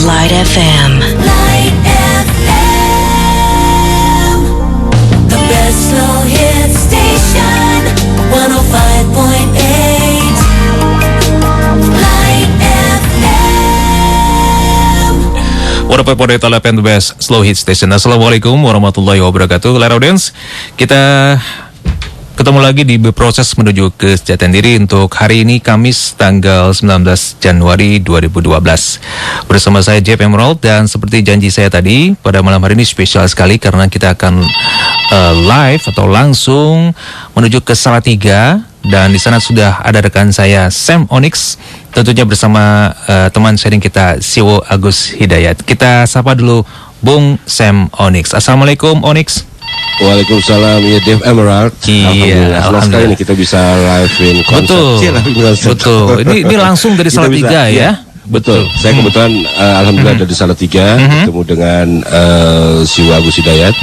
Light FM. Light FM, the best slow hit station, 105.8. Light FM. What up, the best slow hit station. Assalamualaikum warahmatullahi wabarakatuh. Light Audience, kita ketemu lagi di proses menuju kesejahteraan diri untuk hari ini Kamis tanggal 19 Januari 2012. Bersama saya Jeff Emerald, dan seperti janji saya tadi, pada malam hari ini spesial sekali karena kita akan live atau langsung menuju ke Salatiga, dan di sana sudah ada rekan saya Sam Onyx, tentunya bersama teman sharing kita Siwo Agus Hidayat. Kita sapa dulu Bung Sam Onyx. Assalamualaikum Onyx. Waalaikumsalam, ya Dev Emerald. Iya, Alhamdulillah sekali nih kita bisa live-in konser. Betul. Ini langsung dari Salatiga ya. Betul. Saya kebetulan alhamdulillah ada di Salatiga, ketemu dengan Siwo Agus Hidayat,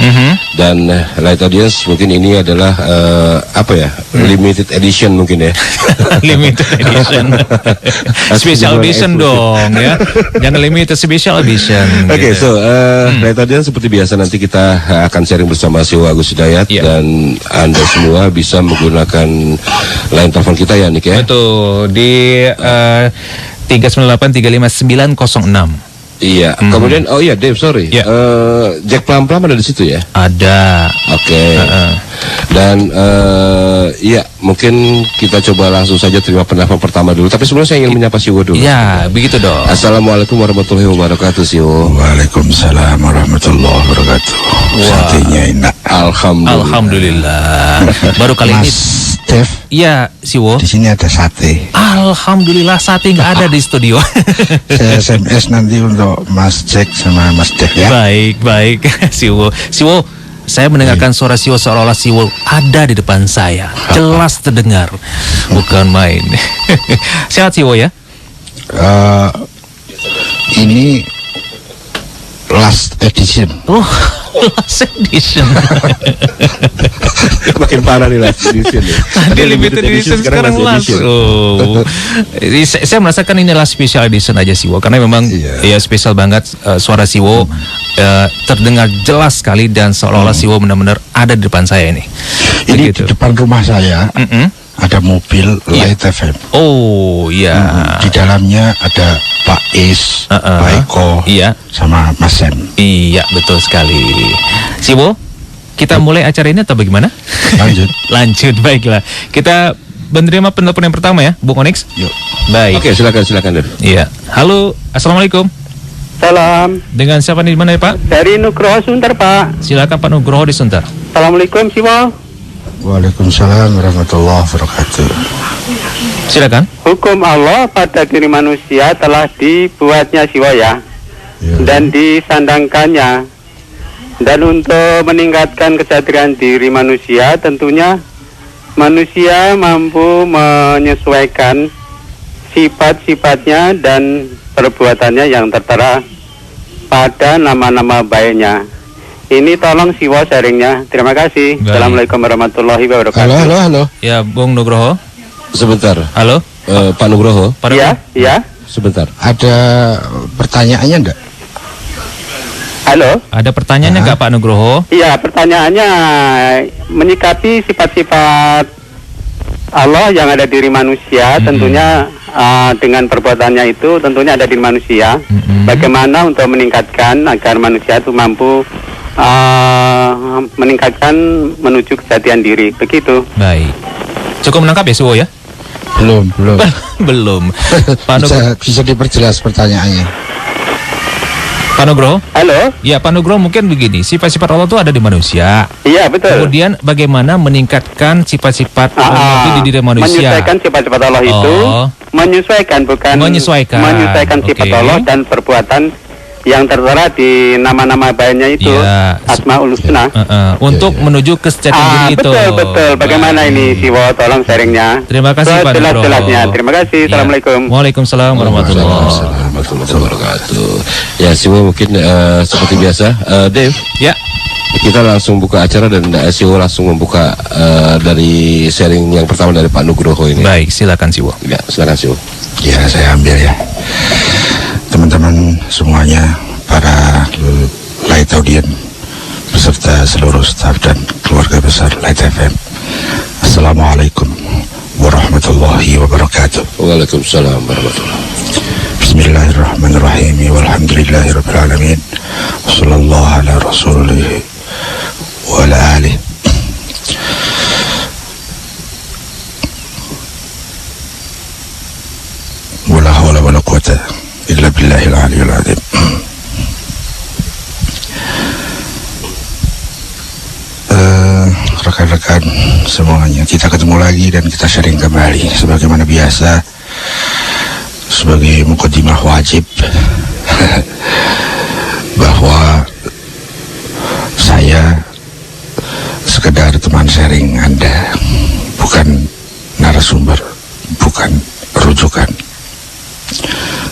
dan Light Audience, mungkin ini adalah limited edition mungkin ya. Limited edition. Special edition dong ya. Jangan limited, special edition. Oke, gitu. Light Audience, seperti biasa nanti kita akan sharing bersama Siwo Agus Hidayat, dan Anda semua bisa menggunakan line telepon kita ya, Nik ya. Betul, di 398-359-06. Iya. Kemudian Dave, sorry. Yeah. Jack Plam ada di situ ya? Ada. Oke. Dan ya mungkin kita coba langsung saja terima penelpon pertama dulu. Tapi sebelumnya saya ingin menyapa Siwo dulu. Ya, begitu dong. Assalamualaikum warahmatullahi wabarakatuh, Siwo. Waalaikumsalam warahmatullahi wabarakatuh. Satenya enak. Alhamdulillah. Baru kali ini. Dev, iya, Siwo. di sini ada sate. Alhamdulillah, sate nggak ada di studio. Saya SMS nanti untuk Mas Jack sama Mas Dev ya. Baik, Siwo. Saya mendengarkan suara Siwo seolah-olah Siwo ada di depan saya. Jelas terdengar. Bukan main. Sehat Siwo ya? Ini last edition. Oh, last edition. Makin parah nih last edition ya. Tadi limited edition, sekarang last. Oh. Saya merasakan ini adalah special edition aja Siwo, karena memang ya spesial banget. Suara Siwo terdengar jelas sekali, dan seolah-olah Siwo benar-benar ada di depan saya ini. Ini begitu. di depan rumah saya ada mobil Light FM. Oh iya. Di dalamnya ada Pak Is, Pak Eko, sama Mas Sam. Iya, betul sekali. Siwo, kita mulai acara ini atau bagaimana? Lanjut, baiklah. Kita menerima penelpon yang pertama ya, Bung Onyx. Yuk. Oke, Baik. silakan. Iya. Halo, assalamualaikum. Salam. Dengan siapa nih, di mana ya Pak? Dari Nugroho Sunter, Pak. Silakan Pak Nugroho di Sunter. Assalamualaikum, Siwo. Waalaikumsalam warahmatullahi wabarakatuh. Silakan. Hukum Allah pada diri manusia telah dibuatnya Siwo ya, dan disandangkannya. Dan untuk meningkatkan kesadaran diri manusia, tentunya manusia mampu menyesuaikan sifat-sifatnya dan perbuatannya yang tertera pada nama-nama baiknya. Ini tolong Siwo sharingnya. Terima kasih. Baik. Assalamualaikum warahmatullahi wabarakatuh. Halo. Ya, Bung Nugroho. Sebentar. Halo. Pak Nugroho. Iya. Sebentar. Ada pertanyaannya enggak? Halo. Ada pertanyaannya nggak Pak Nugroho? Iya, pertanyaannya menyikapi sifat-sifat Allah yang ada di diri manusia, tentunya dengan perbuatannya itu tentunya ada di manusia. Bagaimana untuk meningkatkan agar manusia itu mampu meningkatkan menuju kesatian diri, begitu. Baik. Cukup menangkap ya Siwo ya? Belum. Belum. Pak Nugroho. Bisa diperjelas pertanyaannya. Pak Nugroho? Halo? Ya, Pak Nugroho, mungkin begini, sifat-sifat Allah itu ada di manusia. Iya, betul. Kemudian bagaimana meningkatkan sifat-sifat Allah itu di diri manusia? Menyesuaikan sifat-sifat Allah itu, menyesuaikan sifat Allah dan perbuatan yang tertera di nama-nama baiknya itu, Asmaul Husna. Untuk menuju kesejahteraan diri itu. Betul. Bagaimana ini Siwo, tolong sharingnya. Terima kasih Pak Nugroho. Jelas-jelasnya. Terima kasih. Assalamualaikum. Waalaikumsalam warahmatullahi wabarakatuh. Ya, Siwo mungkin seperti biasa. Dave. Ya. Kita langsung buka acara, dan Siwo langsung membuka dari sharing yang pertama dari Pak Nugroho ini. Baik, silakan Siwo. Ya, silakan Siwo. Ya, saya ambil ya. teman-teman semuanya, para Light Audience beserta seluruh staf dan keluarga besar Light FM. Assalamualaikum warahmatullahi wabarakatuh. Waalaikumsalam warahmatullahi. Bismillahirrahmanirrahim. Walhamdulillahirabbil alamin. Wassallallahu ala rasulih wa ala alihi. Wala hawla wala quwata illa billahil aliyil azim. Rekan-rekan semuanya, kita ketemu lagi dan kita sharing kembali sebagaimana biasa, sebagai mukaddimah wajib bahwa saya sekedar teman sharing Anda, bukan narasumber, bukan rujukan.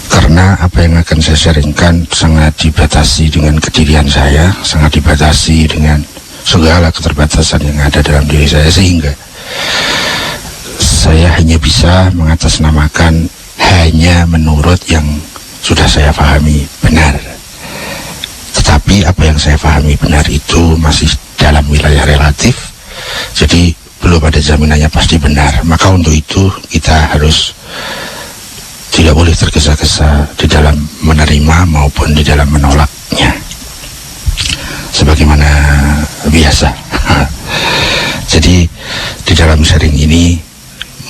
Karena apa yang akan saya sharingkan sangat dibatasi dengan kedirian saya, sangat dibatasi dengan segala keterbatasan yang ada dalam diri saya, sehingga saya hanya bisa mengatasnamakan hanya menurut yang sudah saya pahami benar. Tetapi apa yang saya pahami benar itu masih dalam wilayah relatif, jadi belum ada jaminannya pasti benar. Maka untuk itu kita harus tidak boleh tergesa-gesa di dalam menerima maupun di dalam menolaknya, sebagaimana biasa. Jadi di dalam sharing ini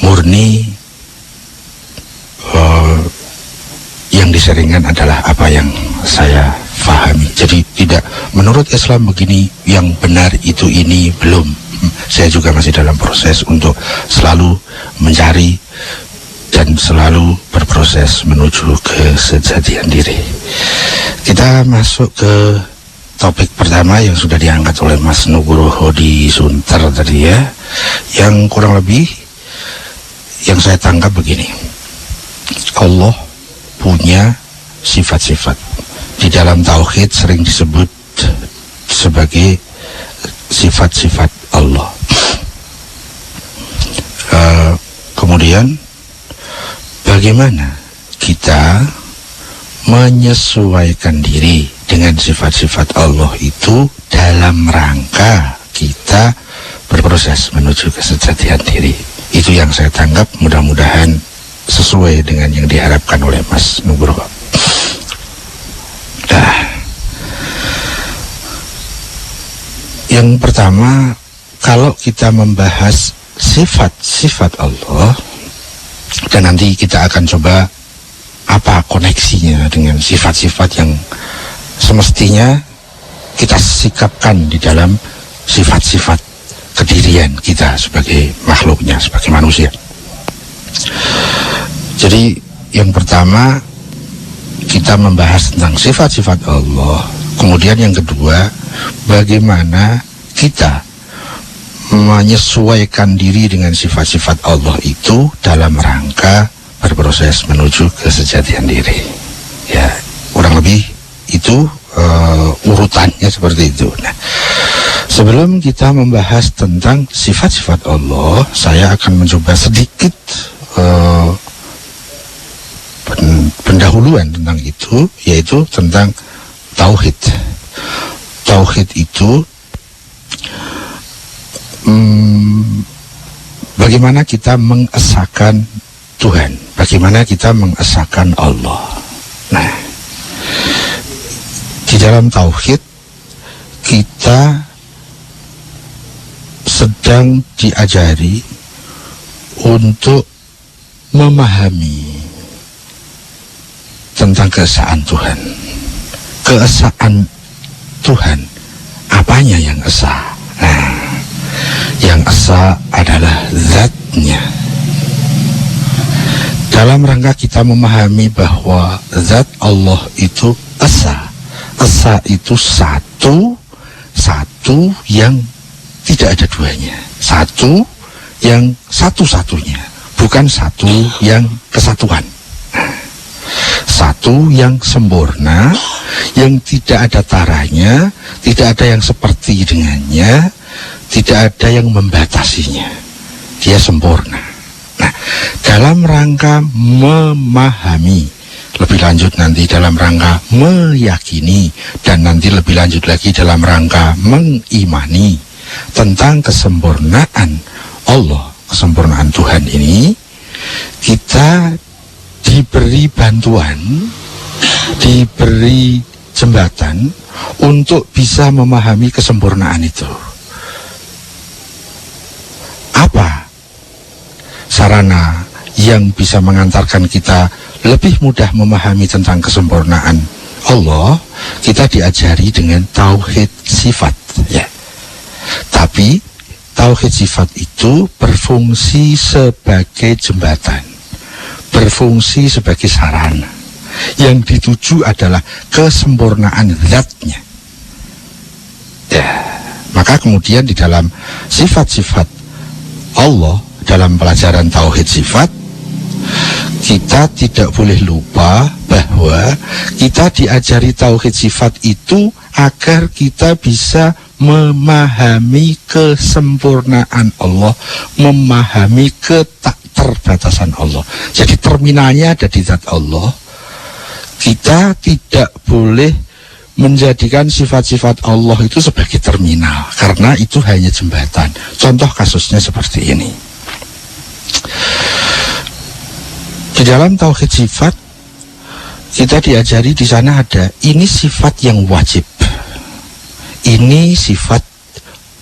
murni yang disaringkan adalah apa yang saya pahami. Jadi tidak menurut Islam begini, yang benar itu ini, belum. Saya juga masih dalam proses untuk selalu mencari dan selalu berproses menuju kesejatian diri. Kita masuk ke topik pertama yang sudah diangkat oleh Mas Nugroho di Sunter tadi ya, yang kurang lebih yang saya tangkap begini: Allah punya sifat-sifat. Di dalam tauhid sering disebut sebagai sifat-sifat Allah. Kemudian bagaimana kita menyesuaikan diri dengan sifat-sifat Allah itu dalam rangka kita berproses menuju kesejatian diri. Itu yang saya tangkap, mudah-mudahan sesuai dengan yang diharapkan oleh Mas Nugroho. Yang pertama, kalau kita membahas sifat-sifat Allah, dan nanti kita akan coba apa koneksinya dengan sifat-sifat yang semestinya kita sikapkan di dalam sifat-sifat kedirian kita sebagai makhluknya, sebagai manusia. Jadi yang pertama kita membahas tentang sifat-sifat Allah. Kemudian yang kedua, bagaimana kita menyesuaikan diri dengan sifat-sifat Allah itu dalam rangka berproses menuju kesejatian diri. Ya, kurang lebih itu urutannya seperti itu. Nah, sebelum kita membahas tentang sifat-sifat Allah, saya akan mencoba sedikit pendahuluan tentang itu, yaitu tentang tauhid. Tauhid itu bagaimana kita mengesahkan Tuhan, bagaimana kita mengesahkan Allah. Nah, di dalam tauhid kita sedang diajari untuk memahami tentang keesaan Tuhan. Keesaan Tuhan, apanya yang esa? Nah, yang esa adalah zatnya. Dalam rangka kita memahami bahwa zat Allah itu esa. Esa itu satu yang tidak ada duanya. Satu yang satu-satunya, bukan satu yang kesatuan. Satu yang sempurna, yang tidak ada taranya, tidak ada yang seperti dengannya, tidak ada yang membatasinya. Dia sempurna. Nah, dalam rangka memahami lebih lanjut nanti dalam rangka meyakini, dan nanti lebih lanjut lagi dalam rangka mengimani tentang kesempurnaan Allah, kesempurnaan Tuhan ini. Kita diberi bantuan, diberi jembatan untuk bisa memahami kesempurnaan itu. Apa sarana yang bisa mengantarkan kita lebih mudah memahami tentang kesempurnaan Allah? Kita diajari dengan tauhid sifat, ya. Tapi tauhid sifat itu berfungsi sebagai jembatan, berfungsi sebagai sarana. Yang dituju adalah kesempurnaan zatnya. Ya, maka kemudian di dalam sifat-sifat Allah, dalam pelajaran tauhid sifat, kita tidak boleh lupa bahwa kita diajari tauhid sifat itu agar kita bisa memahami kesempurnaan Allah, memahami keterbatasan Allah. Jadi terminalnya ada di zat Allah. Kita tidak boleh menjadikan sifat-sifat Allah itu sebagai terminal, karena itu hanya jembatan. Contoh kasusnya seperti ini. Di dalam tauhid sifat kita diajari, di sana ada ini sifat yang wajib, ini sifat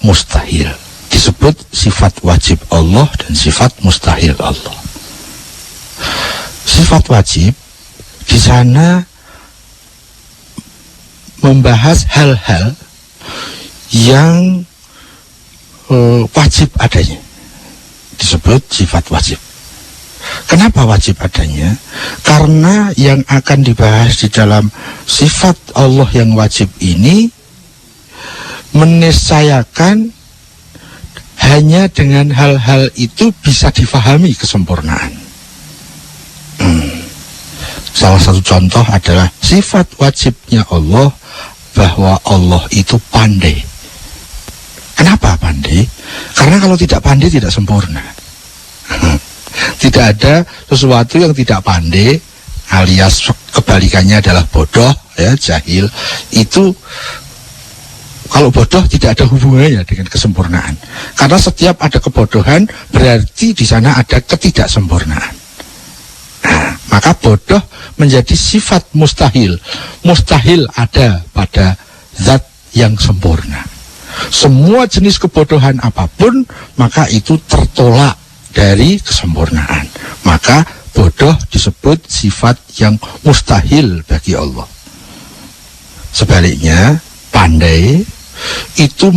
mustahil. Disebut sifat wajib Allah dan sifat mustahil Allah. Sifat wajib di sana membahas hal-hal yang wajib adanya, disebut sifat wajib. Kenapa wajib adanya? Karena yang akan dibahas di dalam sifat Allah yang wajib ini meniscayakan hanya dengan hal-hal itu bisa difahami kesempurnaan. Salah satu contoh adalah sifat wajibnya Allah, bahwa Allah itu pandai. Kenapa pandai? Karena kalau tidak pandai tidak sempurna. Tidak ada sesuatu yang tidak pandai, alias kebalikannya adalah bodoh, ya, jahil. Itu kalau bodoh tidak ada hubungannya dengan kesempurnaan. Karena setiap ada kebodohan berarti di sana ada ketidaksempurnaan. Nah, maka bodoh menjadi sifat mustahil. Mustahil ada pada zat yang sempurna. Semua jenis kebodohan apapun, maka itu tertolak dari kesempurnaan. Maka bodoh disebut sifat yang mustahil bagi Allah. Sebaliknya, pandai itu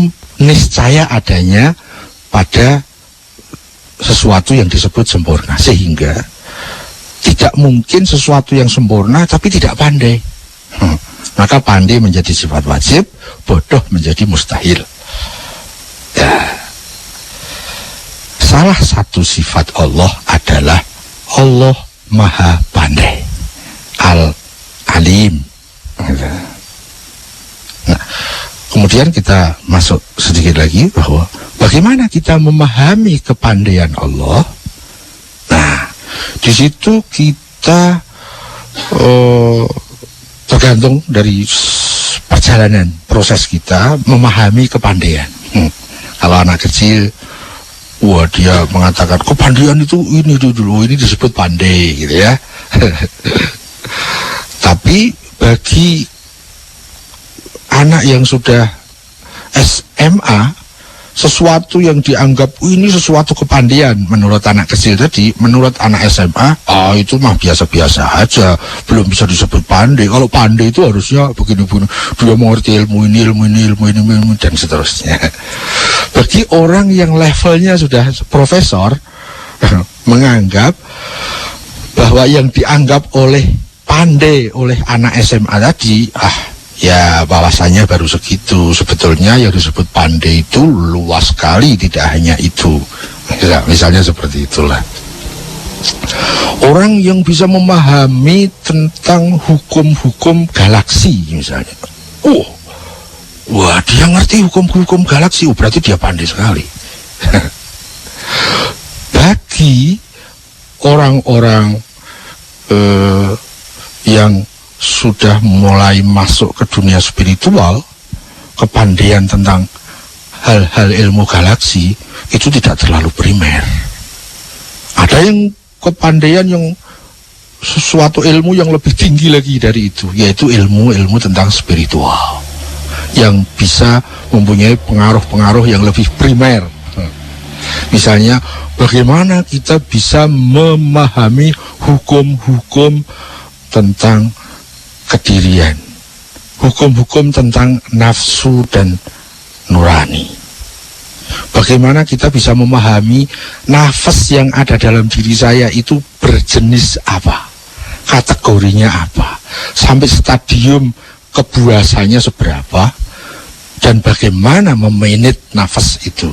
niscaya adanya pada sesuatu yang disebut sempurna. Sehingga tidak mungkin sesuatu yang sempurna tapi tidak pandai. Maka pandai menjadi sifat wajib, bodoh menjadi mustahil. Ya. Salah satu sifat Allah adalah Allah Maha Pandai, Al-Alim. Nah, kemudian kita masuk sedikit lagi bahwa bagaimana kita memahami kepandaian Allah. Nah, di situ kita tergantung dari perjalanan proses kita memahami kepandaian. Kalau anak kecil, wah dia mengatakan kepandaian itu ini dulu, ini disebut pandai gitu ya. Tapi bagi anak yang sudah SMA, sesuatu yang dianggap ini sesuatu kepandaian menurut anak kecil tadi, menurut anak SMA, itu mah biasa-biasa aja, belum bisa disebut pandai. Kalau pandai itu harusnya begini-begini, dia mengerti ilmu ini dan seterusnya. Bagi orang yang levelnya sudah profesor, menganggap bahwa yang dianggap oleh pandai oleh anak SMA tadi, ya bahwasannya baru segitu. Sebetulnya yang disebut pandai itu luas sekali, tidak hanya itu. Misalnya seperti itulah. Orang yang bisa memahami tentang hukum-hukum galaksi misalnya. Wah, dia ngerti hukum-hukum galaksi, berarti dia pandai sekali. Bagi orang-orang yang sudah mulai masuk ke dunia spiritual, kepandaian tentang hal-hal ilmu galaksi itu tidak terlalu primer. Ada yang kepandaian yang sesuatu ilmu yang lebih tinggi lagi dari itu, yaitu ilmu-ilmu tentang spiritual yang bisa mempunyai pengaruh-pengaruh yang lebih primer. Misalnya, bagaimana kita bisa memahami hukum-hukum tentang kedirian, hukum-hukum tentang nafsu dan nurani. Bagaimana kita bisa memahami nafas yang ada dalam diri saya itu berjenis apa, kategorinya apa, sampai stadium kebuasannya seberapa, dan bagaimana memanage nafas itu.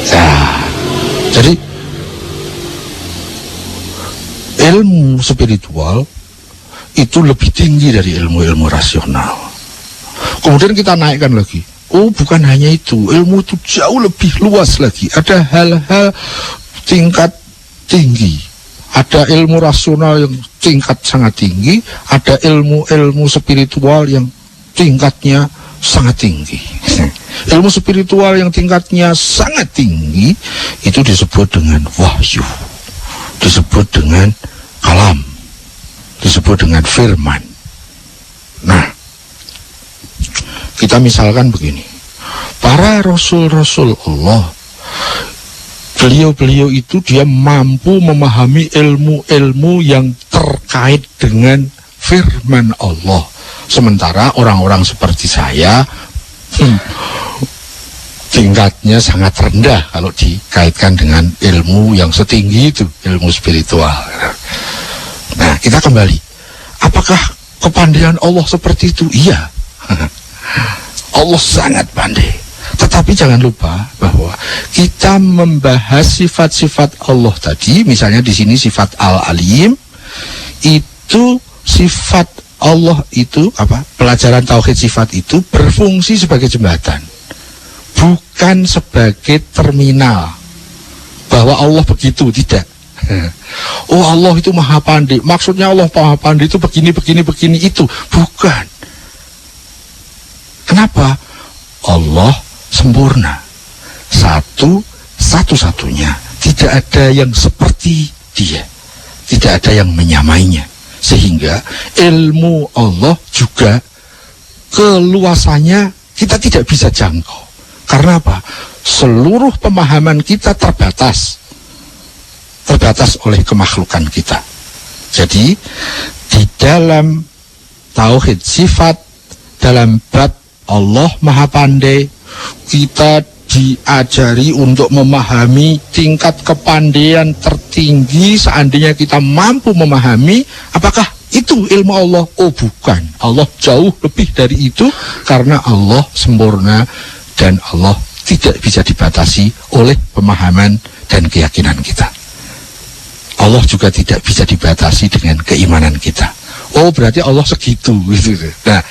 Nah, jadi ilmu spiritual itu lebih tinggi dari ilmu-ilmu rasional. Kemudian kita naikkan lagi. Oh, bukan hanya itu, ilmu itu jauh lebih luas lagi. Ada hal-hal tingkat tinggi. Ada ilmu rasional yang tingkat sangat tinggi, ada ilmu-ilmu spiritual yang tingkatnya sangat tinggi. Ilmu spiritual yang tingkatnya sangat tinggi itu disebut dengan wahyu, disebut dengan kalam, disebut dengan firman. Nah, kita misalkan begini, para rasul-rasul Allah, beliau-beliau itu dia mampu memahami ilmu-ilmu yang terkait dengan firman Allah. Sementara orang-orang seperti saya tingkatnya sangat rendah kalau dikaitkan dengan ilmu yang setinggi itu, ilmu spiritual. Nah, kita kembali. Apakah kepandaian Allah seperti itu? Iya. Allah sangat pandai. Tetapi jangan lupa bahwa kita membahas sifat-sifat Allah tadi, misalnya di sini sifat Al-Alim, itu sifat Allah itu apa? Pelajaran tauhid sifat itu berfungsi sebagai jembatan, bukan sebagai terminal. Bahwa Allah begitu, tidak. Oh, Allah itu maha pandai. Maksudnya Allah maha pandai itu begini itu, bukan. Kenapa? Allah sempurna, satu-satunya, tidak ada yang seperti dia, tidak ada yang menyamainya, sehingga ilmu Allah juga keluasannya kita tidak bisa jangkau. Karena apa? Seluruh pemahaman kita terbatas oleh kemakhlukan kita. Jadi di dalam tauhid sifat, dalam bab Allah maha pandai, kita diajari untuk memahami tingkat kepandaian tertinggi. Seandainya kita mampu memahami, apakah itu ilmu Allah? Oh, bukan. Allah jauh lebih dari itu, karena Allah sempurna dan Allah tidak bisa dibatasi oleh pemahaman dan keyakinan kita. Allah juga tidak bisa dibatasi dengan keimanan kita. Oh, berarti Allah segitu gitu. Nah,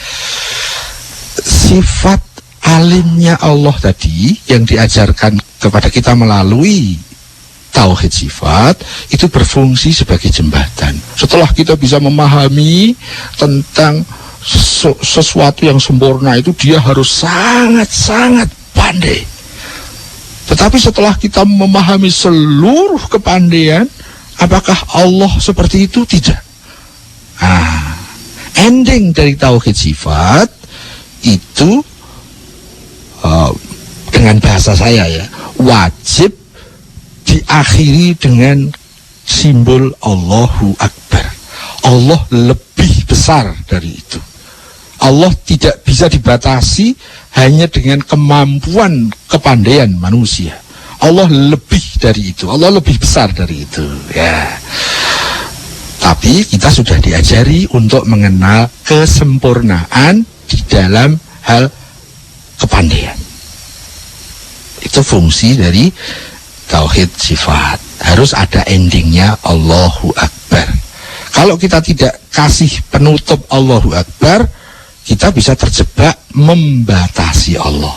sifat alimnya Allah tadi yang diajarkan kepada kita melalui tauhid sifat itu berfungsi sebagai jembatan. Setelah kita bisa memahami tentang sesuatu yang sempurna itu, dia harus sangat-sangat pandai. Tetapi setelah kita memahami seluruh kepandaian, apakah Allah seperti itu? Tidak. Nah, ending dari tauhid sifat itu dengan bahasa saya ya, wajib diakhiri dengan simbol Allahu Akbar. Allah lebih besar dari itu. Allah tidak bisa dibatasi hanya dengan kemampuan kepandaian manusia. Allah lebih dari itu. Allah lebih besar dari itu. Ya. Tapi kita sudah diajari untuk mengenal kesempurnaan di dalam hal kepandaian. Itu fungsi dari tauhid sifat. Harus ada endingnya Allahu Akbar. Kalau kita tidak kasih penutup Allahu Akbar, kita bisa terjebak membatasi Allah.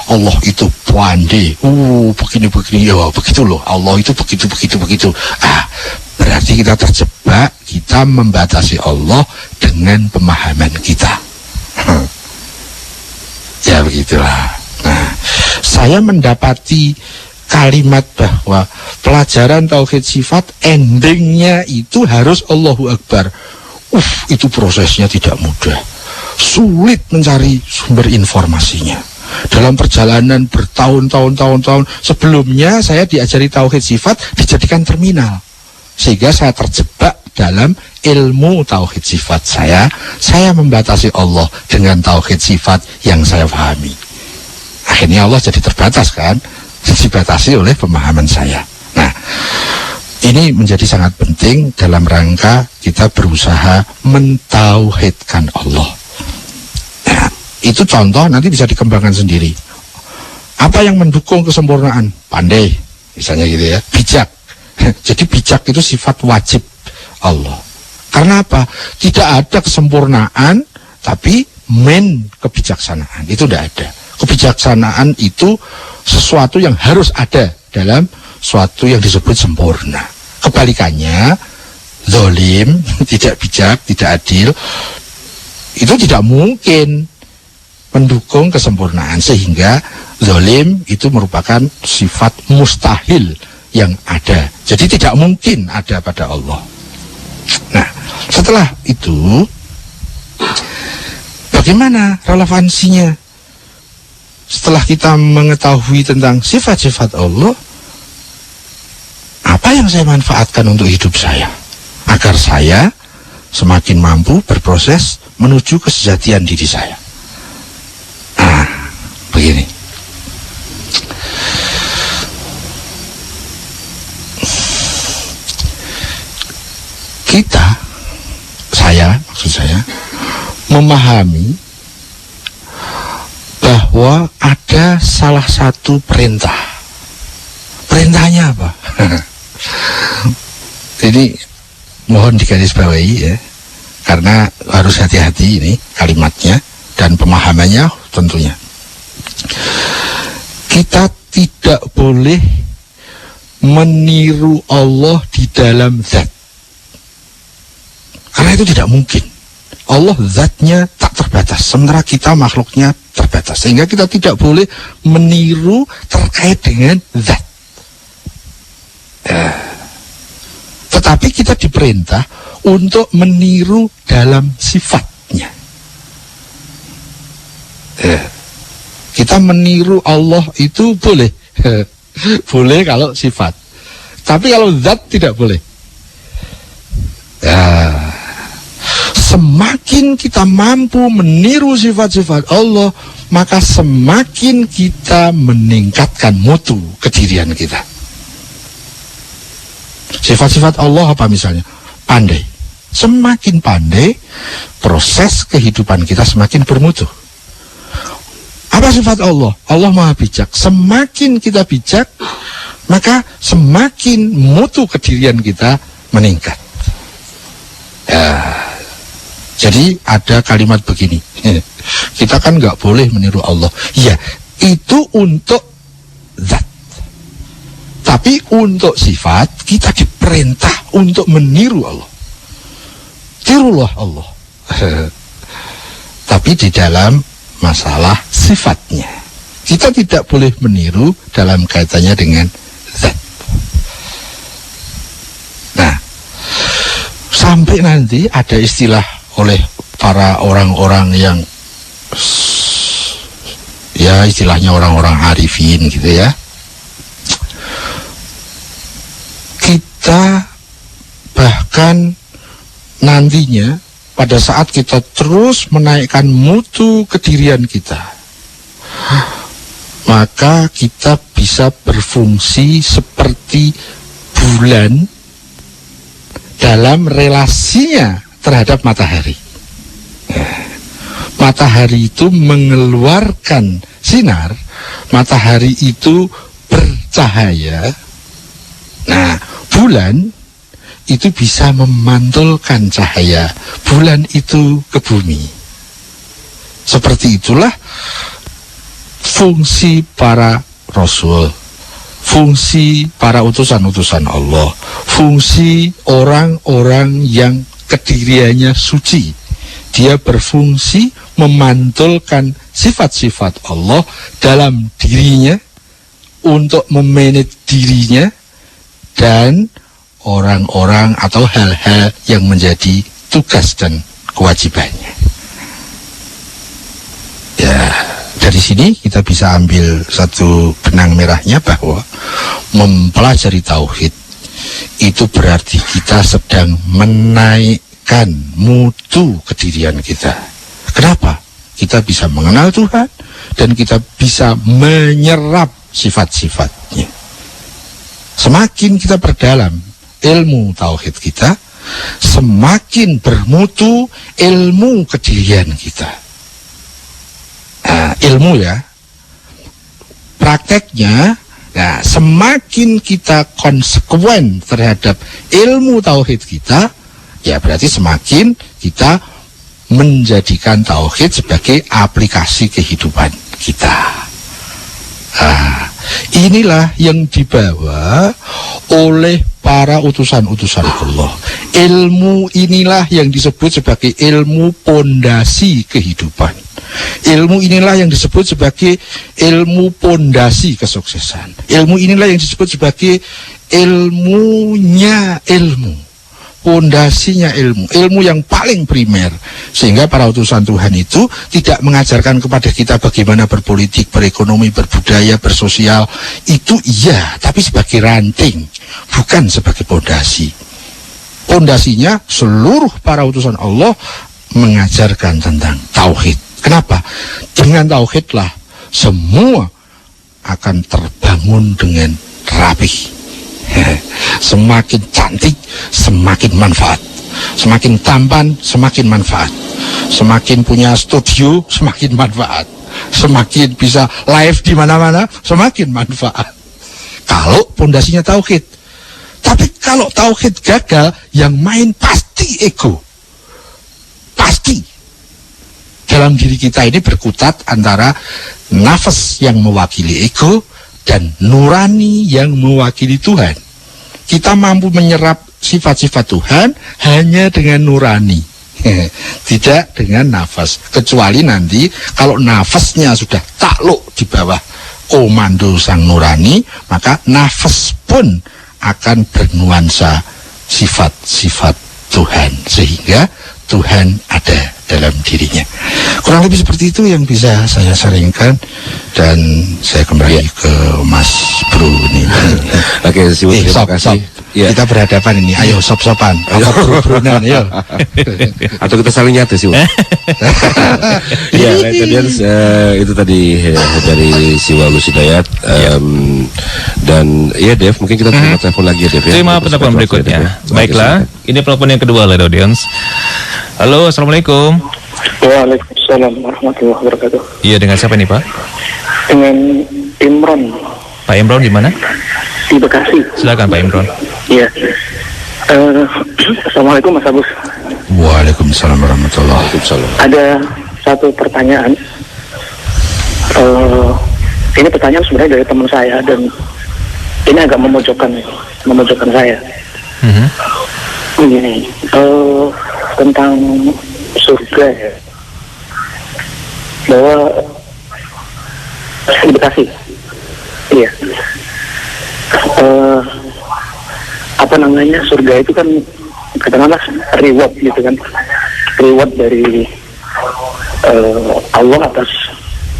Allah itu pandai, begini, ya begitu loh. Allah itu begitu. berarti kita terjebak, kita membatasi Allah dengan pemahaman kita. Ya begitulah. Nah, saya mendapati kalimat bahwa pelajaran tauhid sifat endingnya itu harus Allahu Akbar. Itu prosesnya tidak mudah. Sulit mencari sumber informasinya. Dalam perjalanan bertahun-tahun sebelumnya saya diajari tauhid sifat dijadikan terminal. Sehingga saya terjebak dalam ilmu tauhid sifat saya membatasi Allah dengan tauhid sifat yang saya pahami. Akhirnya Allah jadi terbatas kan, dibatasi oleh pemahaman saya. Nah, ini menjadi sangat penting dalam rangka kita berusaha mentauhidkan Allah. Nah, itu contoh, nanti bisa dikembangkan sendiri. Apa yang mendukung kesempurnaan? Pandai, misalnya gitu ya. Bijak. Jadi bijak itu sifat wajib Allah. Karena apa? Tidak ada kesempurnaan, tapi kebijaksanaan. Itu tidak ada. Kebijaksanaan itu sesuatu yang harus ada dalam suatu yang disebut sempurna. Kebalikannya, zalim, tidak bijak, tidak adil, itu tidak mungkin mendukung kesempurnaan. Sehingga zalim itu merupakan sifat mustahil yang ada. Jadi tidak mungkin ada pada Allah. Nah, setelah itu, bagaimana relevansinya? Setelah kita mengetahui tentang sifat-sifat Allah, apa yang saya manfaatkan untuk hidup saya? Agar saya semakin mampu berproses menuju kesejatian diri saya. Nah, begini. Maksud saya, memahami bahwa ada salah satu perintah. Perintahnya apa? Ini mohon digarisbawahi ya, karena harus hati-hati ini kalimatnya dan pemahamannya tentunya. Kita tidak boleh meniru Allah di dalam zat. Karena itu tidak mungkin. Allah zatnya tak terbatas, sementara kita makhluknya terbatas. Sehingga kita tidak boleh meniru terkait dengan zat. Tetapi kita diperintah untuk meniru dalam sifatnya. Kita meniru Allah itu boleh. Boleh kalau sifat. Tapi kalau zat tidak boleh. Semakin kita mampu meniru sifat-sifat Allah, maka semakin kita meningkatkan mutu kedirian kita. Sifat-sifat Allah apa misalnya? Pandai. Semakin pandai, proses kehidupan kita semakin bermutu. Apa sifat Allah? Allah Maha Bijak. Semakin kita bijak, maka semakin mutu kedirian kita meningkat. Jadi ada kalimat begini, kita kan nggak boleh meniru Allah. Ya, itu untuk zat. Tapi untuk sifat, kita diperintah untuk meniru Allah. Tirulah Allah. Tapi di dalam masalah sifatnya, kita tidak boleh meniru dalam kaitannya dengan zat. Nah, sampai nanti ada istilah oleh para orang-orang yang ya istilahnya orang-orang arifin gitu ya. Kita bahkan nantinya pada saat kita terus menaikkan mutu kedirian kita, maka kita bisa berfungsi seperti bulan dalam relasinya terhadap matahari. Matahari itu mengeluarkan sinar, matahari itu bercahaya. Nah, bulan itu bisa memantulkan cahaya bulan itu ke bumi. Seperti itulah fungsi para rasul, fungsi para utusan-utusan Allah, fungsi orang-orang yang kediriannya suci. Dia berfungsi memantulkan sifat-sifat Allah dalam dirinya untuk memanage dirinya dan orang-orang atau hal-hal yang menjadi tugas dan kewajibannya. Ya, dari sini kita bisa ambil satu benang merahnya bahwa mempelajari tauhid itu berarti kita sedang menaikkan mutu kedirian kita. Kenapa? Kita bisa mengenal Tuhan dan kita bisa menyerap sifat-sifatnya. Semakin kita perdalam ilmu tauhid kita, semakin bermutu ilmu kedirian kita. Nah, ilmu ya, prakteknya, nah, semakin kita konsekuen terhadap ilmu tauhid kita, ya berarti semakin kita menjadikan tauhid sebagai aplikasi kehidupan kita. Nah, inilah yang dibawa oleh para utusan-utusan Allah. Ilmu inilah yang disebut sebagai ilmu pondasi kehidupan. Ilmu inilah yang disebut sebagai ilmu pondasi kesuksesan. Ilmu inilah yang disebut sebagai ilmunya ilmu. Pondasinya ilmu, ilmu yang paling primer. Sehingga para utusan Tuhan itu tidak mengajarkan kepada kita bagaimana berpolitik, berekonomi, berbudaya, bersosial. Itu iya, tapi sebagai ranting, bukan sebagai pondasi. Pondasinya seluruh para utusan Allah mengajarkan tentang tauhid. Kenapa? Dengan tauhidlah semua akan terbangun dengan rapih. Semakin cantik, semakin manfaat. Semakin tampan, semakin manfaat. Semakin punya studio, semakin manfaat. Semakin bisa live di mana-mana, semakin manfaat. Kalau pondasinya tauhid. Tapi kalau tauhid gagal, yang main pasti ego. Pasti. Dalam diri kita ini berkutat antara nafas yang mewakili ego dan nurani yang mewakili Tuhan. Kita mampu menyerap sifat-sifat Tuhan hanya dengan nurani, tidak dengan nafas. Kecuali nanti kalau nafasnya sudah takluk di bawah komando sang nurani, maka nafas pun akan bernuansa sifat-sifat Tuhan, sehingga Tuhan ada dalam dirinya. Kurang lebih seperti itu yang bisa saya saringkan, dan saya kembali ke Mas Bro ini. Oke, terima kasih. Ya. Kita berhadapan ini, ayo sop-sopan, ayo bro-bronan, ayo. Atau kita saling nyata sih. Ya, itu tadi dari Siwa Gus Hidayat. Dan ya Dev, mungkin kita terima telepon lagi ya Dev. Terima penelpon berikutnya. Baiklah, ini penelpon yang kedua, Lady Audience. Halo, assalamualaikum. Waalaikumsalam warahmatullahi wabarakatuh. Iya, dengan siapa nih Pak? Dengan Imron Pak Imron di mana? di Bekasi. Silakan Pak Imron. Iya. Assalamualaikum Mas Agus. Waalaikumsalam warahmatullahi wabarakatuh. Ada satu pertanyaan. Ini pertanyaan sebenarnya dari teman saya dan ini agak memojokkan saya. Begini, tentang surga ya, bahwa di Bekasi, iya, apa namanya, surga itu kan katakanlah reward gitu kan, reward dari Allah atas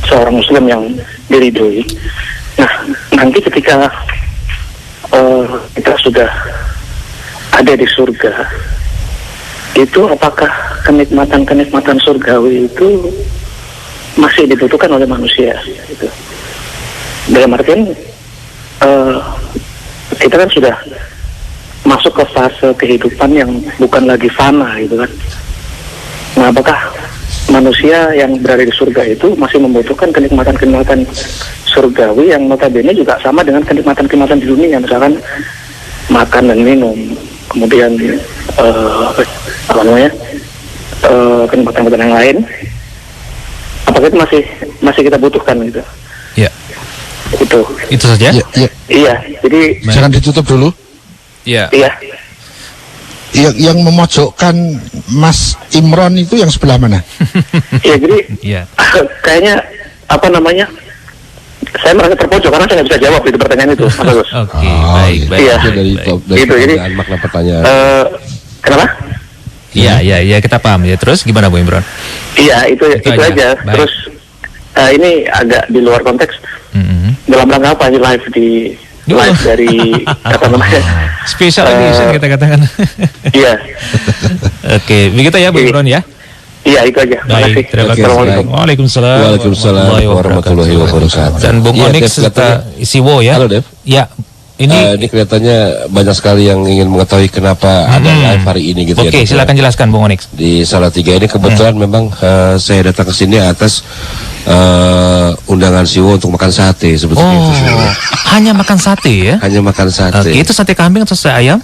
seorang Muslim yang diridhoi. Nah, nanti ketika kita sudah ada di surga, itu apakah kenikmatan surgawi itu masih dibutuhkan oleh manusia? Gitu. Dalam artian kita kan sudah masuk ke fase kehidupan yang bukan lagi fana gitu kan. Nah, apakah manusia yang berada di surga itu masih membutuhkan kenikmatan surgawi yang notabene juga sama dengan kenikmatan di dunia, misalkan makan dan minum, kemudian kenikmatan yang lain, apakah itu masih kita butuhkan gitu? Ya. Itu saja? Ya, ya. Iya, jadi Jangan ditutup dulu. Ya. iya. Yang memojokkan Mas Imron itu yang sebelah mana? Iya, jadi Iya. kayaknya apa namanya? Saya merasa terpojok karena saya nggak bisa jawab itu pertanyaan itu, Mas Agus. Oke, Oh, baik, iya. baik. Iya. Itu dari Gitu, jadi, pertanyaan, makna pertanyaan. Kenapa? Iya, kita paham ya. Terus gimana Bu Imron? Iya, itu Itu aja. aja. Baik. Terus ini agak di luar konteks. Dalam rangka apa ini live dari apa namanya? Special edition kita katakan. Iya, Oke, begitu ya Bu Imron ya. iya itu aja. Baik, terima Oke, kasih. baik. Waalaikumsalam. Waalaikumsalam warahmatullahi wabarakatuh. Dan Bung Iya, Onyx Dev, serta Siwo ya. Halo, Dev. Ya, ini Ini kelihatannya banyak sekali yang ingin mengetahui kenapa ada live hari ini gitu ya. oke, Dev, ya. silakan jelaskan Bung Onyx. Di Salatiga ini kebetulan memang saya datang ke sini atas undangan Siwo untuk makan sate sebetulnya itu Oh, sebenarnya. hanya makan sate ya? Hanya makan sate. Oke, itu sate kambing atau sate ayam?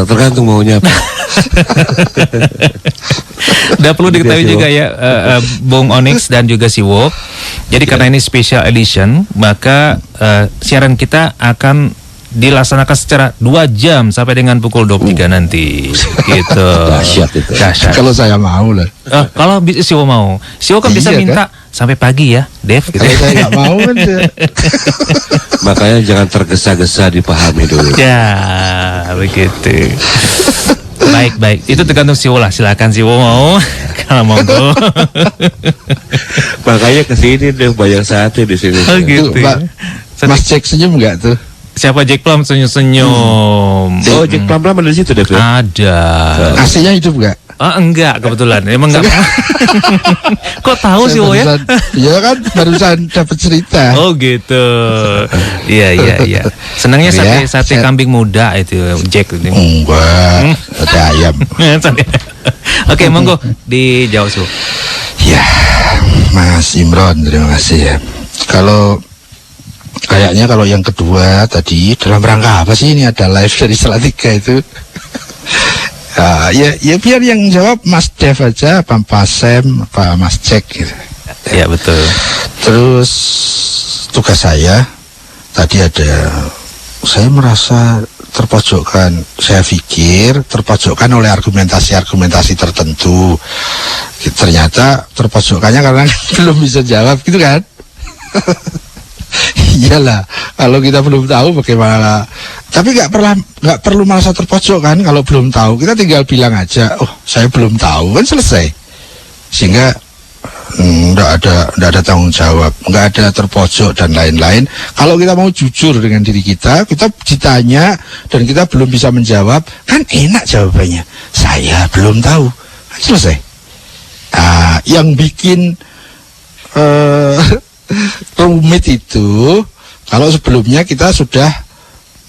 Tergantung maunya apa. Udah perlu diketahui Siwo. juga ya Bung Onyx dan juga Siwo. Jadi karena ini special edition, maka siaran kita akan dilaksanakan secara 2 jam sampai dengan pukul 23 nanti. Gitu. Dahsyat itu. Dahsyat. Kalau saya mau lah. Kalau Siwo mau, Siwo kan bisa Iya, minta sampai pagi ya, Dev. Gitu. Kalau saya nggak mau kan Makanya jangan tergesa-gesa, dipahami dulu. Ya, begitu. Baik. Itu tergantung Siwo lah. Silakan Siwo mau. Kalau monggo. Makanya kesini deh banyak sate di sini. Oh, gitu. Tuh, Pak, Mas Jack senyum nggak tuh? Siapa Jack Plum senyum-senyum? Oh, Jack pelan-pelan ada di situ deh. Ada. Aslinya hidup nggak? Enggak kebetulan. Emang enggak. Kok tahu sih Wo ya? Iya kan barusan dapat cerita. Oh gitu. Iya. Senangnya Ya, sate saya- kambing muda itu Jack itu. Enggak, ada ayam. Oke, monggo dijawab Su. Ya, Mas Imron, terima kasih ya. Kayaknya kalau yang kedua tadi dalam rangka apa sih ini ada live dari Salatiga itu? ya biar yang jawab Mas Dev aja, Pak Pasem, Pak Mas Jack gitu. Ya betul. Terus tugas saya tadi saya merasa terpojokkan. Saya pikir terpojokkan oleh argumentasi tertentu. Ternyata terpojokkannya karena belum bisa jawab gitu kan. Iyalah, kalau kita belum tahu bagaimana. Tapi nggak perlu merasa terpojok kan kalau belum tahu. Kita tinggal bilang aja, oh saya belum tahu kan selesai. Sehingga nggak ada tanggung jawab, nggak ada terpojok dan lain-lain. Kalau kita mau jujur dengan diri kita ditanya dan kita belum bisa menjawab, kan enak jawabannya. Saya belum tahu, kan selesai. Yang bikin rumit itu kalau sebelumnya kita sudah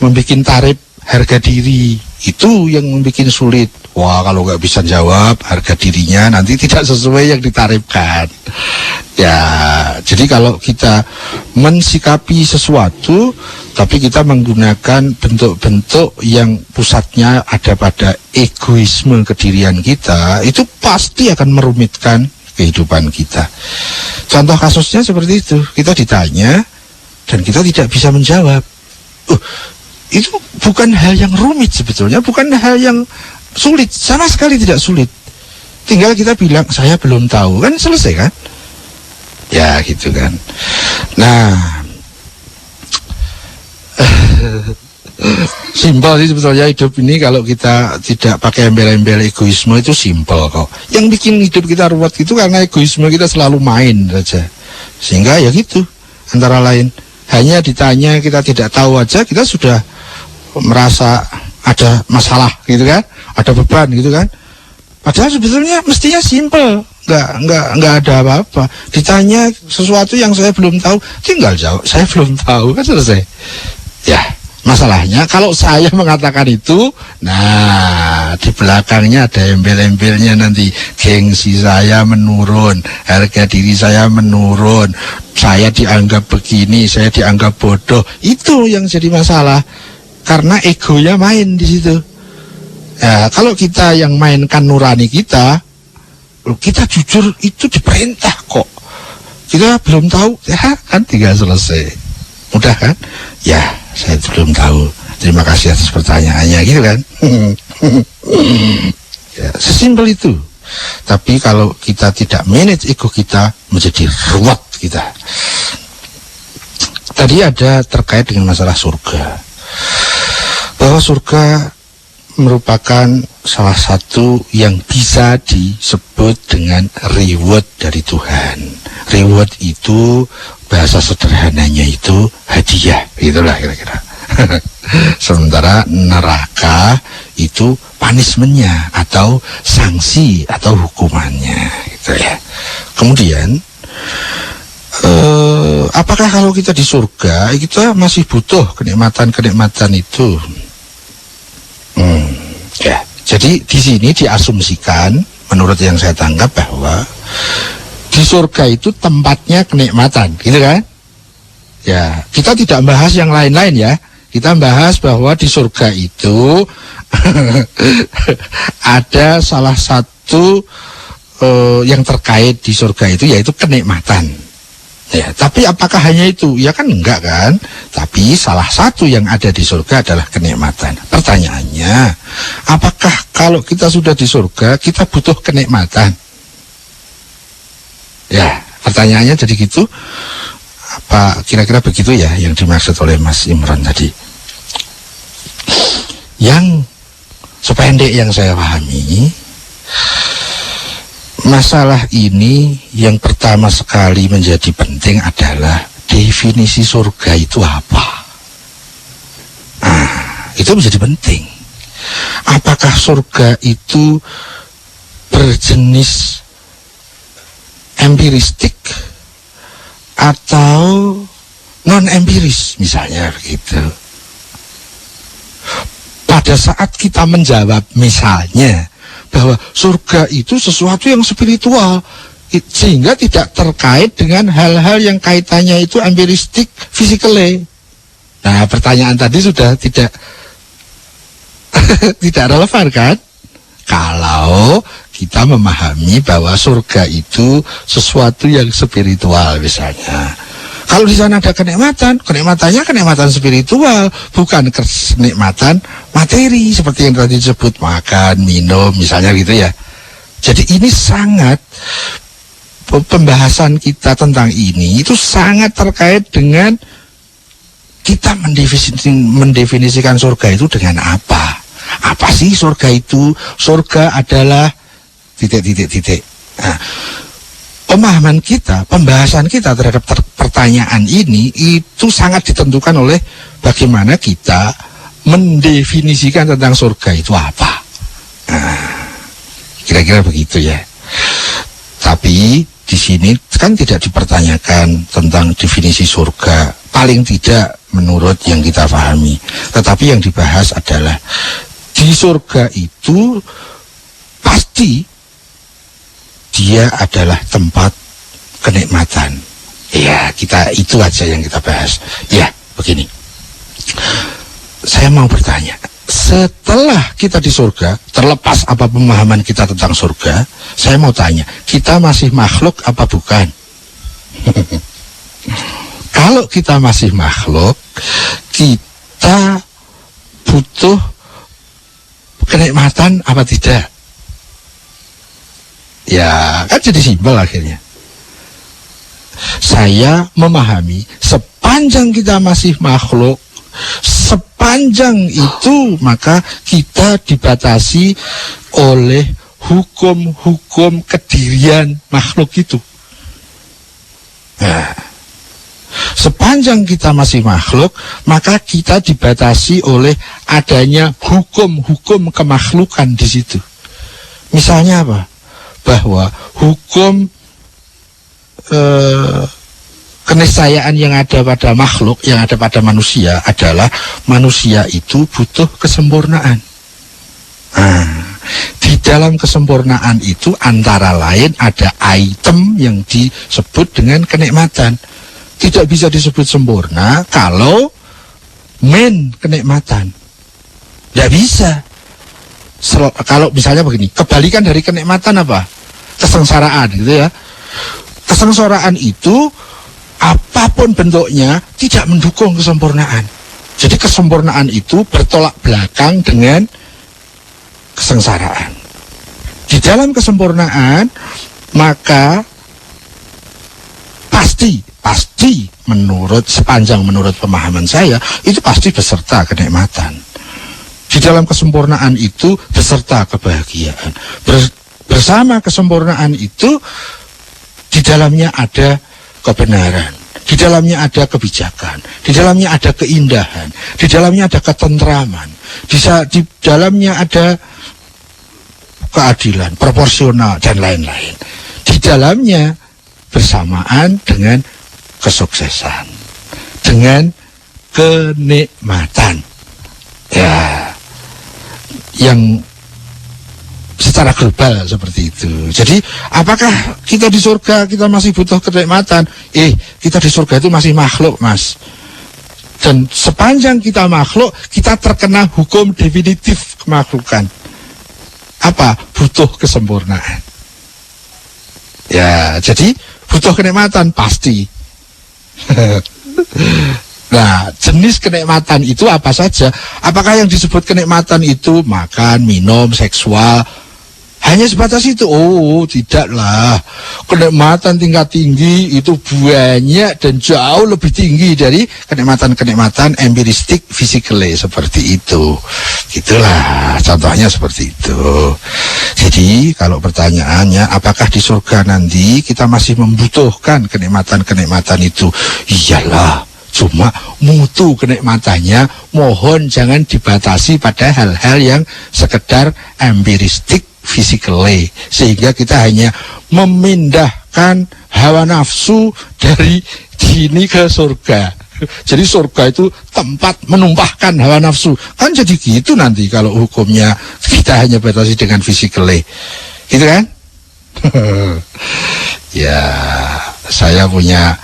membuat tarif harga diri, itu yang membuat sulit. Wah, kalau nggak bisa jawab harga dirinya nanti tidak sesuai yang ditarifkan. Ya, jadi kalau kita mensikapi sesuatu tapi kita menggunakan bentuk-bentuk yang pusatnya ada pada egoisme kedirian kita, itu pasti akan merumitkan kehidupan kita. Contoh kasusnya seperti itu, kita ditanya dan kita tidak bisa menjawab. Itu bukan hal yang rumit sebetulnya, bukan hal yang sulit, sama sekali tidak sulit. Tinggal kita bilang saya belum tahu, kan selesai kan? Ya gitu kan. Nah, simpel sih sebetulnya hidup ini kalau kita tidak pakai embel-embel egoisme itu simpel kok. Yang bikin hidup kita ruwet itu karena egoisme kita selalu main saja. Sehingga ya gitu, antara lain hanya ditanya kita tidak tahu aja kita sudah merasa ada masalah gitu kan, ada beban gitu kan. Padahal sebetulnya mestinya simpel, nggak ada apa-apa. Ditanya sesuatu yang saya belum tahu, tinggal jawab saya belum tahu, kan selesai. Ya, masalahnya kalau saya mengatakan itu, nah di belakangnya ada embel-embelnya nanti, gengsi saya menurun, harga diri saya menurun, saya dianggap begini, saya dianggap bodoh. Itu yang jadi masalah karena egonya main di situ. Ya, kalau kita yang mainkan nurani kita jujur itu diperintah kok. Kita belum tahu, ya kan tinggal selesai. Mudah kan? Ya, saya belum tahu. Terima kasih atas pertanyaannya, gitu kan? Ya, sesimpel itu. Tapi kalau kita tidak manage ego kita, menjadi ruwet kita. Tadi ada terkait dengan masalah surga. Bahwa surga merupakan salah satu yang bisa disebut dengan reward dari Tuhan. Reward itu bahasa sederhananya itu hadiah, itulah kira-kira. Sementara neraka itu punishment-nya atau sanksi atau hukumannya, gitu ya. Kemudian apakah kalau kita di surga kita masih butuh kenikmatan-kenikmatan itu? Ya, jadi di sini diasumsikan menurut yang saya tangkap bahwa di surga itu tempatnya kenikmatan, gitu kan? Ya, kita tidak bahas yang lain-lain ya. Kita bahas bahwa di surga itu ada salah satu yang terkait di surga itu yaitu kenikmatan. Ya, tapi apakah hanya itu? Ya kan enggak kan? Tapi salah satu yang ada di surga adalah kenikmatan. Pertanyaannya, apakah kalau kita sudah di surga kita butuh kenikmatan? Ya, pertanyaannya jadi gitu. Apa kira-kira begitu ya yang dimaksud oleh Mas Imran tadi? Yang sependek yang saya pahami, masalah ini yang pertama sekali menjadi penting adalah definisi surga itu apa. Nah, itu menjadi penting. Apakah surga itu berjenis empiristik atau non-empiris, misalnya begitu. Pada saat kita menjawab misalnya bahwa surga itu sesuatu yang spiritual, sehingga tidak terkait dengan hal-hal yang kaitannya itu empiristik, physically. Nah, pertanyaan tadi sudah tidak tidak relevan kan? Kalau kita memahami bahwa surga itu sesuatu yang spiritual misalnya. Kalau di sana ada kenikmatannya kenikmatan spiritual, bukan kenikmatan materi seperti yang tadi disebut makan, minum misalnya gitu ya. Jadi ini sangat, pembahasan kita tentang ini itu sangat terkait dengan kita mendefinisikan surga itu dengan apa. Apa sih surga itu? Surga adalah titik. Nah, pemahaman kita, pembahasan kita terhadap pertanyaan ini itu sangat ditentukan oleh bagaimana kita mendefinisikan tentang surga itu apa. Nah, kira-kira begitu ya. Tapi di sini kan tidak dipertanyakan tentang definisi surga, paling tidak menurut yang kita pahami. Tetapi yang dibahas adalah di surga itu pasti dia adalah tempat kenikmatan. Ya, kita itu aja yang kita bahas. Ya, begini. Saya mau bertanya, setelah kita di surga, terlepas apa pemahaman kita tentang surga, saya mau tanya, kita masih makhluk apa bukan? Kalau kita masih makhluk, kita butuh kenikmatan apa tidak? Ya, kan jadi simpel akhirnya. Saya memahami sepanjang kita masih makhluk, sepanjang itu maka kita dibatasi oleh hukum-hukum kedirian makhluk itu. Nah, sepanjang kita masih makhluk, maka kita dibatasi oleh adanya hukum-hukum kemakhlukan di situ. Misalnya apa? Bahwa hukum keniscayaan yang ada pada makhluk, yang ada pada manusia adalah manusia itu butuh kesempurnaan. Nah, di dalam kesempurnaan itu antara lain ada item yang disebut dengan kenikmatan. Tidak bisa disebut sempurna kalau main kenikmatan. Tidak bisa. Kalau misalnya begini, kebalikan dari kenikmatan apa? Kesengsaraan gitu ya. Kesengsaraan itu apapun bentuknya tidak mendukung kesempurnaan. Jadi kesempurnaan itu bertolak belakang dengan kesengsaraan. Di dalam kesempurnaan maka pasti menurut pemahaman saya itu pasti beserta kenikmatan. Di dalam kesempurnaan itu beserta kebahagiaan. Bersama kesempurnaan itu di dalamnya ada kebenaran, di dalamnya ada kebijakan, di dalamnya ada keindahan, di dalamnya ada ketentraman, di dalamnya ada keadilan, proporsional dan lain-lain. Di dalamnya bersamaan dengan kesuksesan, dengan kenikmatan. Ya, yang secara global seperti itu. Jadi apakah kita di surga kita masih butuh kenikmatan? Kita di surga itu masih makhluk, Mas. Dan sepanjang kita makhluk, kita terkena hukum definitif kemakhlukan. Apa? Butuh kesempurnaan. Ya, jadi butuh kenikmatan pasti. Nah, jenis kenikmatan itu apa saja? Apakah yang disebut kenikmatan itu makan, minum, seksual? Hanya sebatas itu? Oh, tidaklah. Kenikmatan tingkat tinggi itu banyak dan jauh lebih tinggi dari kenikmatan-kenikmatan empiristik physically seperti itu. Gitulah, contohnya seperti itu. Jadi, kalau pertanyaannya, apakah di surga nanti kita masih membutuhkan kenikmatan-kenikmatan itu? Iyalah. Cuma mutu kenikmatannya mohon jangan dibatasi pada hal-hal yang sekedar empiristik physically, sehingga kita hanya memindahkan hawa nafsu dari sini ke surga. Jadi surga itu tempat menumpahkan hawa nafsu. Kan jadi gitu nanti kalau hukumnya kita hanya batasi dengan physically. Gitu kan? Ya, saya punya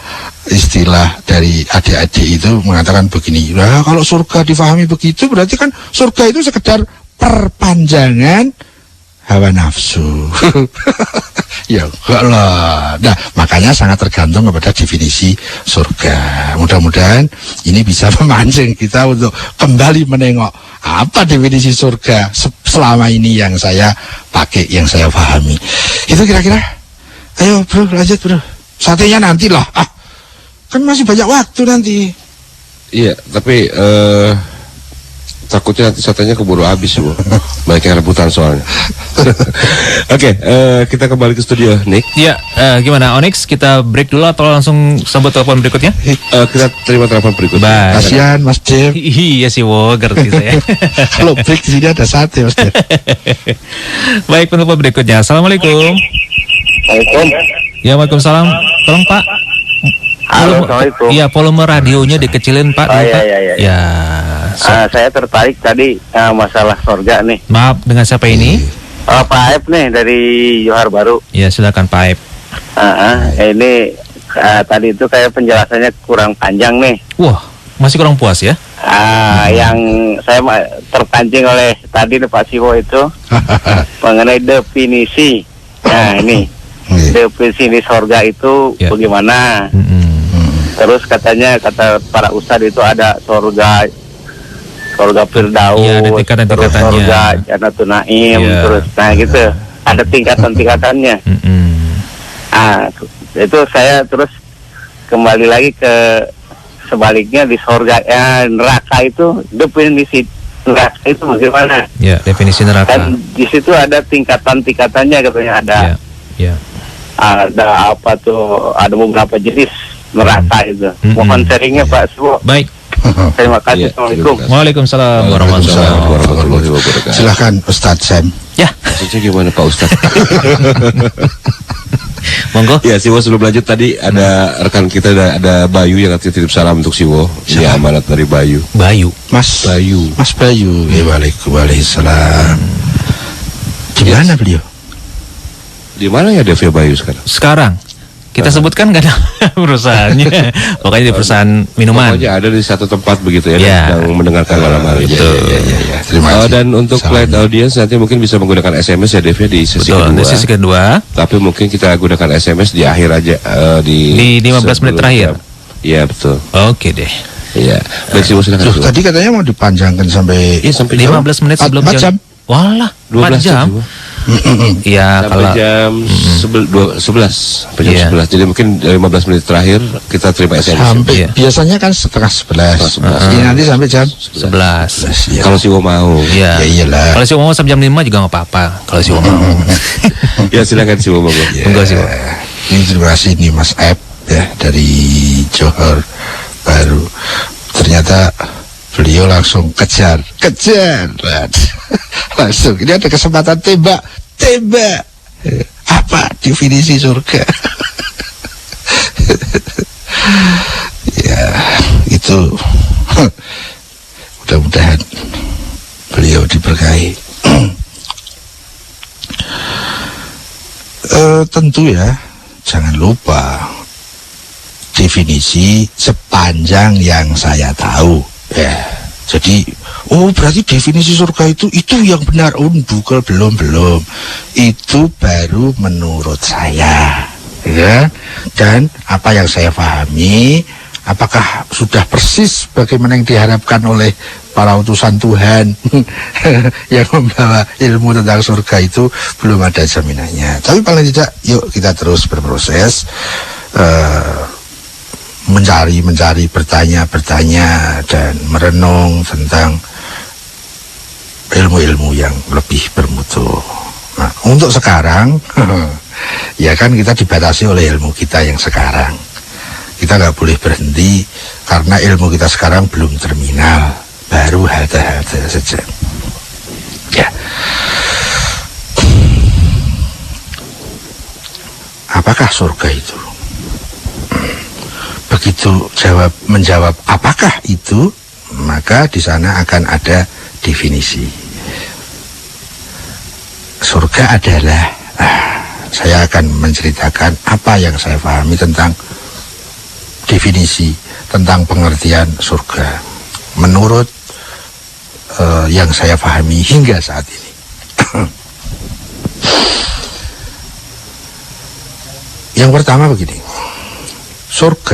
istilah dari adik-adik itu mengatakan begini, nah kalau surga difahami begitu berarti kan surga itu sekedar perpanjangan hawa nafsu. Ya enggak lah. Nah, makanya sangat tergantung kepada definisi surga. Mudah-mudahan ini bisa memancing kita untuk kembali menengok apa definisi surga selama ini yang saya pakai, yang saya pahami. Itu kira-kira. Ayo bro, lanjut bro. Satenya nantilah. Kan masih banyak waktu nanti. Iya, tapi takutnya nanti satenya keburu habis, Bu. Banyak yang rebutan soalnya. Oke, kita kembali ke studio, Nick. Ya, gimana Onyx? Kita break dulu atau langsung sambut telepon berikutnya? Kita terima telepon berikutnya. Baik. Kasihan Mas Jim. Iya sih, wo, ngerti saya. Kalau break di sini ada sate, Mas Jim. Baik, penelpon berikutnya. Assalamualaikum. Ya, waalaikumsalam. Tolong Pak. Halo, Assalamualaikum. Iya, volume radionya dikecilin Pak. Oh, dulu, Pak. iya. Ya. Saya tertarik tadi masalah surga nih. Maaf, dengan siapa ini? Pak Aep nih dari Johar Baru. Ya, silakan Pak Aep. Ini tadi itu kayak penjelasannya kurang panjang nih. Wah, masih kurang puas ya? Yang saya terpancing oleh tadi Pak Siwo itu mengenai definisi. Nah, ini definisi surga itu bagaimana? Terus katanya kata para ustadz itu ada surga Firdaus, ada terus surga Jannatul Naim, terus gitu. Ada tingkatan-tingkatannya. Itu saya terus kembali lagi ke sebaliknya di surga neraka itu definisi neraka itu bagaimana? Ya, definisi neraka. Dan di situ ada tingkatan-tingkatannya katanya ada. Ada apa tuh? Ada beberapa jenis neraka itu. Mohon sharingnya Pak Suwo. Baik. Terima kasih. Assalamualaikum. Waalaikumsalam warahmatullahi wabarakatuh. Silakan Ustadz Sam. Ya. Maksudnya gimana Pak Ustadz? Monggo. Ya, Siwo sebelum lanjut tadi ada rekan kita ada Bayu yang nanti titip salam untuk Siwo. Ini amanat dari Bayu. Mas Bayu. Waalaikumsalam. Di mana beliau? Di mana ya Dev Bayu sekarang? Sekarang Kita sebutkan nggak ada perusahaannya. Pokoknya di perusahaan minuman. Pokoknya ada di satu tempat begitu ya, Ya. yang mendengarkan malam hari ini. Ya, terima kasih. Dan untuk Salam. flight audience nanti mungkin bisa menggunakan SMS ya Dev ya, di sesi Betul, kedua. di sesi kedua. Tapi mungkin kita gunakan SMS di akhir aja, Di 15 menit sebelum terakhir. jam. Iya betul. Oke deh. Iya. Baik, Siwo, silakan. Loh, Siwo. tadi katanya mau dipanjangkan sampai Iya, sampai jam 15 menit sebelum 4 jam. Walah, 4 jam. Siwo. Iya, Sampai kalau jam 11. Sampai jam Iya. 11. Jadi mungkin 15 menit terakhir kita terima SMS. Sampai Iya. biasanya kan setengah 11. Ini nanti sampai jam 11. Ya. Kalau Siwo mau. Iya. Ya iyalah. Kalau si mau sampai jam 5 juga nggak apa-apa. Kalau si mau. Ya silakan Siwo monggo. Monggo sih, Pak. Ini terima kasih nih Mas Ep ya dari Johor Baru. Ternyata beliau langsung kejar. Langsung. Ini ada kesempatan tembak. Apa definisi surga? Ya itu mudah-mudahan beliau diberkahi. Tentu ya, jangan lupa definisi sepanjang yang saya tahu. Ya, jadi berarti definisi surga itu yang benar. Belum. Itu baru menurut saya. Ya, dan apa yang saya pahami, apakah sudah persis bagaimana yang diharapkan oleh para utusan Tuhan yang membawa ilmu tentang surga itu, belum ada jaminannya. Tapi paling tidak, yuk kita terus berproses, mencari, bertanya, dan merenung tentang ilmu-ilmu yang lebih bermutu. Nah, untuk sekarang, ya kan kita dibatasi oleh ilmu kita yang sekarang. Kita nggak boleh berhenti karena ilmu kita sekarang belum terminal, baru halte-halte saja. Ya. Apakah surga itu? Begitu menjawab apakah itu, maka di sana akan ada definisi. Surga adalah, saya akan menceritakan apa yang saya pahami tentang definisi, tentang pengertian surga menurut yang saya pahami hingga saat ini. Yang pertama begini, surga